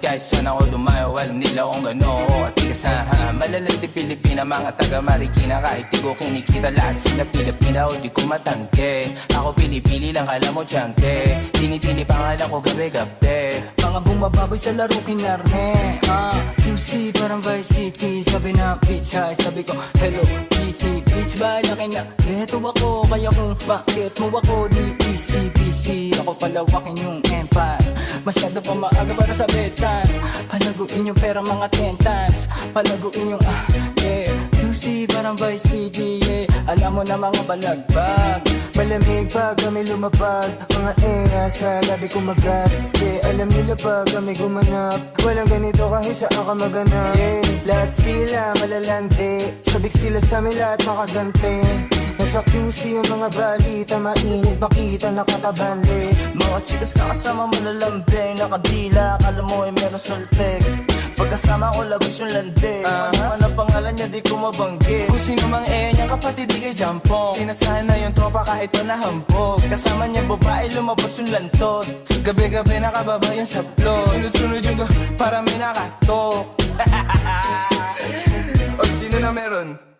kahit saan ako dumayo, alam nila kung gano at tigas ha. Malalandi Pilipina, mga taga Marikina, kahit di ko kinikita lahat sila Pilipina o di ko matangke. Ako pili-pili lang, alam mo tiyangke, tinitili pangalan ko gabi-gabi. Mga bumababoy sa laro kinarne QC parang Vice City, sabi na bitch hi, sabi ko hello kitty. Bitch ba laki na reto ako, kaya kung bakit mo ako di easy busy. Ako palawakin yung empire, masyado pa maaga para sa betan. Palaguin yung pera mga 10 times, palaguin yung yeah. QC parang Vice City, yeah. Alam mo na mga balagbag, Malamig pag kami lumapag, mga sa labi kumagat. Alam nila pag kami gumanap, walang ganito kahit saan ka maganap. Lahat sila malalandi, sabik sila sa amin lahat makagante. Nasa QC yung mga balita, mainit makita nakakabanli. Mga chikas na kasama mo lalambing, nakadila, akala mo ay meron salpeg. Pagkasama ko labas yung lande, ano pangalan niya di ko mabanggit. Kung sino mang niyang kapatid di kay Jampong, tinasahan na yung tropa kahit pa nahampog. Kasama niya babae lumabas yung lantod, gabi-gabi nakababa yung saplot. Sunod-sunod yung para may nakatok. O sino na meron?